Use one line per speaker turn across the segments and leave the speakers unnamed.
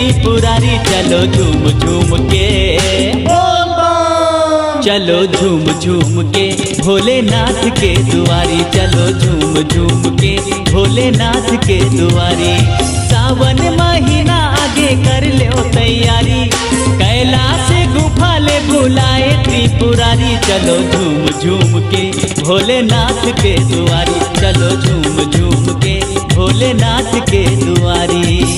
त्रिपुरारी, चलो झूम झूम के, चलो झूम झूम के भोलेनाथ के दुआरी, चलो झूम झूम के भोलेनाथ के दुआरी। सावन महीना आगे कर लो तैयारी, कैलाश गुफा ले बुलाए त्रिपुरारी, चलो झूम झूम के भोलेनाथ के दुआरी, चलो झूम झूम के भोलेनाथ के दुआरी।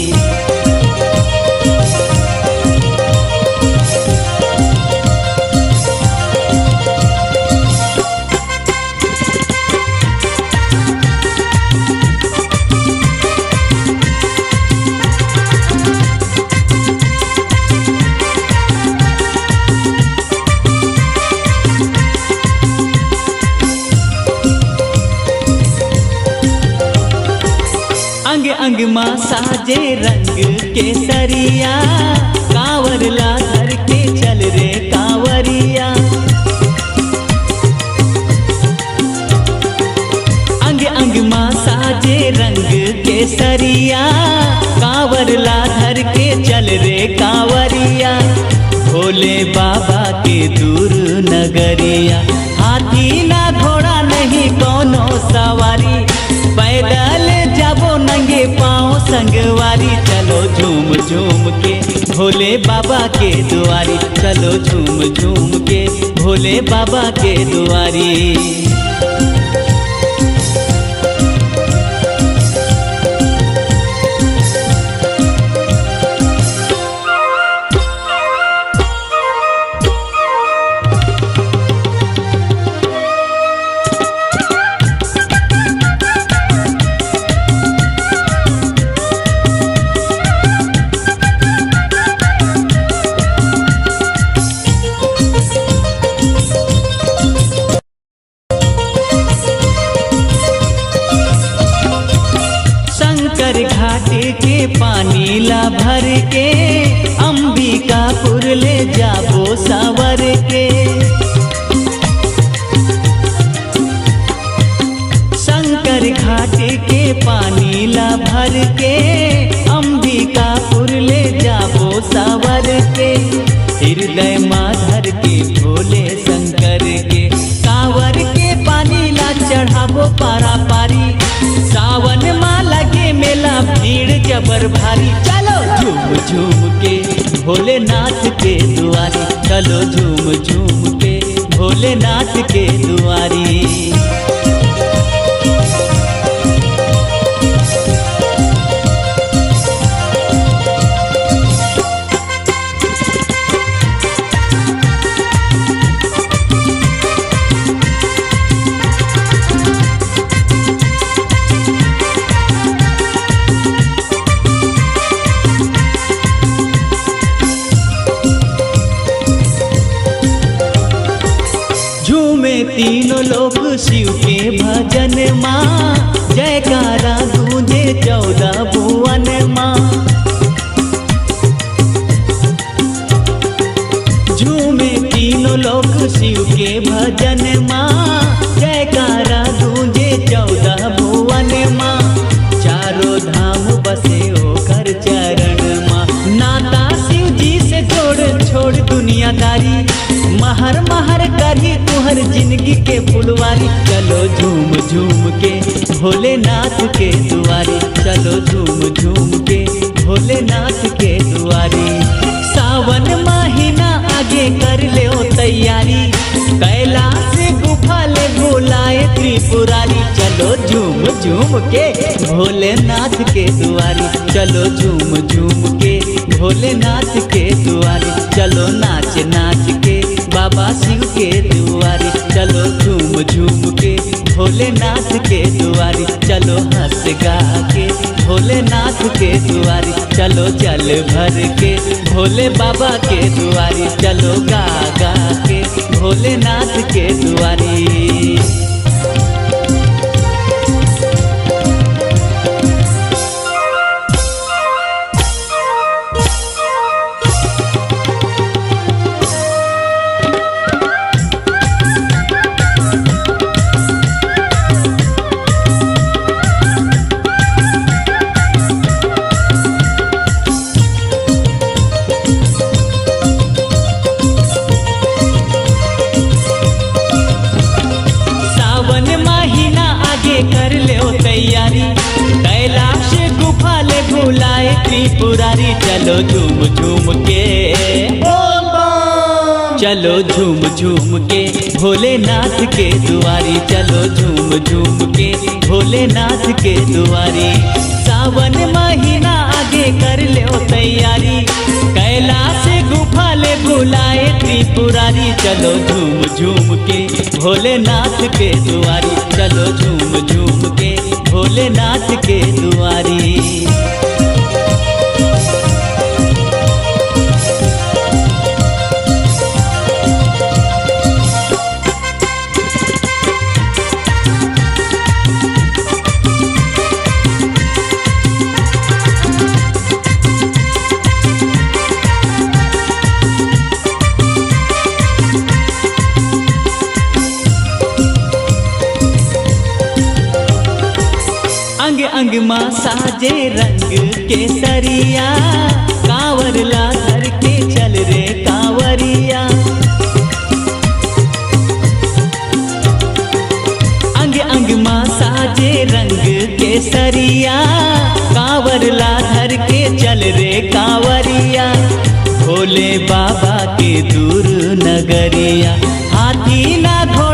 अंग अंग माँ साजे रंग केसरिया, कांवर ला धर के चल रे कांवरिया। अंग अंग माँ साजे रंग केसरिया, कांवर ला धर के चल रे कांवरिया। भोले बाबा के दूर नगरिया, हाथी ना घोड़ा नहीं कोनो सवारी, पैदल जाबो नंगे पाँव संगवारी, चलो झूम झूम के भोले बाबा के दुआरी, चलो झूम झूम के भोले बाबा के दुआरी। घाट के पानी ला भर के, अंबिकापुर ले जाबो सावर के। शंकर घाट के पानी ला भर के, अंबिकापुर ले जाबो सावर के। हृदय माधर के भोले शंकर के, कांवर के पानी ला चढ़ाबो पारा पारी। सावन माँ लगे मेला भीड़ जबर भारी, चलो झूम झूम के भोलेनाथ के दुआरी, चलो झूम झूम के भोलेनाथ के दुआरी। तीनों लोग शिव के भजन माँ, जयकारा गूंजे 14 भुवन माँ। झूमे तीनों लोग शिव के भजन माँ, जयकारा गूंजे 14 भुवन माँ। चारों धाम बसे होकर चरण माँ, नाता शिव जी से जोड़ छोड़ दुनियादारी। महर महर करी तुहर जिंदगी के फुलवारी, चलो झूम झूम के भोलेनाथ के दुआरी, चलो झूम झूम के भोलेनाथ के दुआरी। सावन महीना आगे कर ले तैयारी, कैलाश गुफा ले बुलाए त्रिपुरारी, चलो झूम झूम के भोलेनाथ के दुआरी, चलो झूम झूम के भोलेनाथ के दुआरी। चलो नाच नाच के बाबा शिव के दुआरी, चलो झूम झूम के भोलेनाथ के दुआरी, चलो हंस गा के भोलेनाथ के दुआरी, चलो जल भर के भोले बाबा के दुआरी, चलो गा गा के भोलेनाथ के दुआरी। दुआरी चलो झूम झूम के, चलो झूम झूम के भोलेनाथ के दुआरी, चलो झूम झूम के भोलेनाथ के दुआरी। सावन महीना आगे कर लो तैयारी, कैलाश गुफा ले बुलाए त्रिपुरारी, चलो झूम झूम के भोलेनाथ के दुआरी, चलो झूम झूम के भोलेनाथ के दुआरी। अंग अंग माँ साजे रंग केसरिया, कांवर ला धर के चल रे कांवरिया। अंग अंग माँ साजे रंग केसरिया, कांवर ला धर के चल रे कांवरिया। भोले बाबा के दूर नगरिया, हाथी ना घोड़ा